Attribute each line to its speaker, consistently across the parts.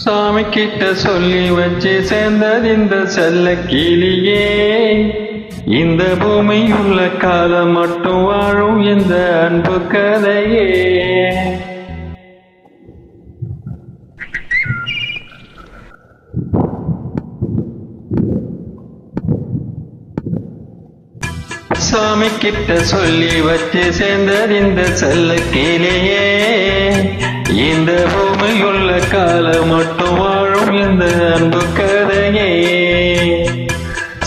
Speaker 1: சாமி கிட்ட சொல்லி வச்சு சேர்ந்தது இந்த செல்ல கிளியே. இந்த பூமியுள்ள காலம் மட்டும் வாழும் இந்த அன்பு கதையே. சாமி கிட்ட சொல்லி வச்சு சேர்ந்தது இந்த செல்ல கிளியே. இந்த பூமியுள்ள காலம் மட்டும் வாழும் இந்த அன்பு கதையே.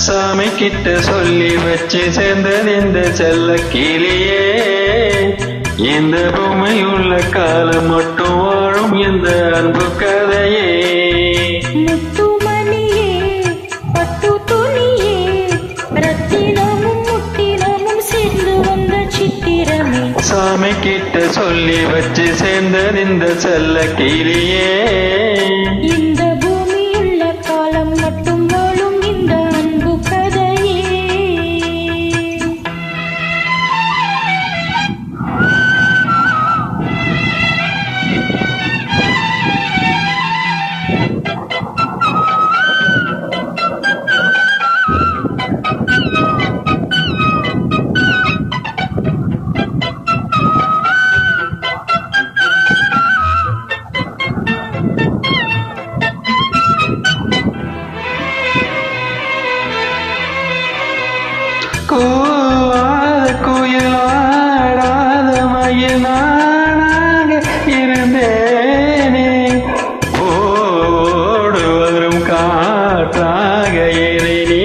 Speaker 1: சாமி கிட்ட சொல்லி வச்சு சேர்ந்தது இந்த செல்ல கிளியே. இந்த பூமியுள்ள காலம் மட்டும் வாழும் இந்த அன்பு கதையே. சாமி கிட்ட சொல்லி வச்சு சேர்ந்தது இந்த செல்ல கிளியே.
Speaker 2: இந்த பூமியுள்ள காலம் மட்டும் வாழும் இந்த அன்பு கதையே.
Speaker 1: குயிலாடாத மயில் நானாக இருந்தேனே. ஓடு வரும் காற்றாக இறை நீ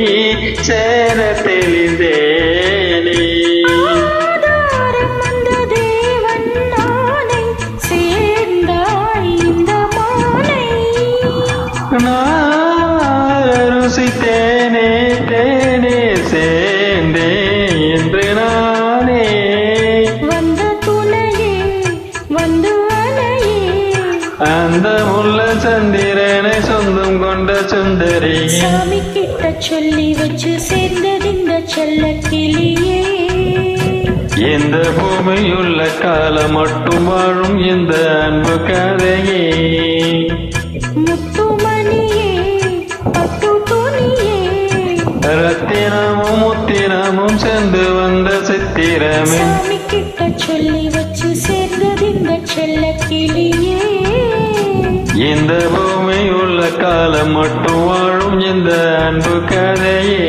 Speaker 1: சேர தெளிந்தேனே. நான் ருசித்தேனே தேனே சேர்ந்தே என்று நானே.
Speaker 2: வந்த துணையே வந்து அணையே.
Speaker 1: அந்த முள்ள சந்திரனை சொந்தம் கொண்ட சுந்தரி.
Speaker 2: சாமி கிட்ட சொல்லி வச்சு சேர்ந்தது இந்த செல்ல கிளியே.
Speaker 1: இந்த பூமியுள்ள காலம் மட்டும் வாழும் இந்த அன்பு கதையே.
Speaker 2: முத்துமணியே பட்டு துணியே.
Speaker 1: ரத்தினமும் முத்தினமும் சென்று வந்த சித்திரமே.
Speaker 2: சாமி கிட்ட சொல்லி வச்சு சேர்ந்தது இந்த செல்ல கிளியே.
Speaker 1: இந்த பூமியுள்ள காலம் மட்டும் வாழும் இந்த அன்பு கதையே.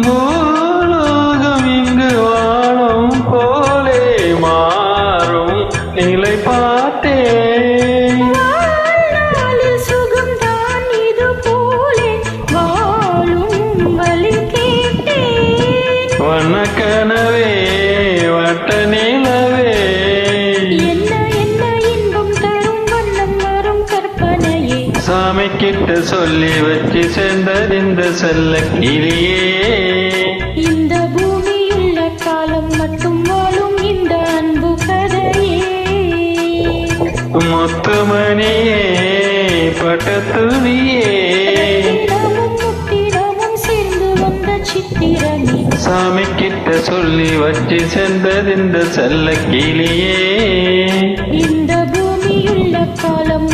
Speaker 1: பூலோகம் இங்கு வாழும் போலே மாறும் நிலை பார்த்தேன்.
Speaker 2: சுகம் தான் இது போலே வாழும் வழி கேட்டேன்.
Speaker 1: வண்ணக்கனவே வட்ட நிலவே.
Speaker 2: என்ன என்ன இன்பம் தரும் வண்ணம் வரும் கற்பனையே.
Speaker 1: சாமி கிட்ட சொல்லி வச்சு சேர்ந்தது இந்த செல்ல கிளியே.
Speaker 2: இந்த பூமியுள்ள காலம் மட்டும் வாழும் இந்த அன்பு கதையே.
Speaker 1: முத்துமணியே பட்டத்துணியே.
Speaker 2: முத்திரமும் சேர்ந்து வந்த சித்திரமே.
Speaker 1: சாமி கிட்ட சொல்லி வச்சு சேர்ந்தது இந்த செல்ல கிளியே.
Speaker 2: இந்த பூமியுள்ள காலம்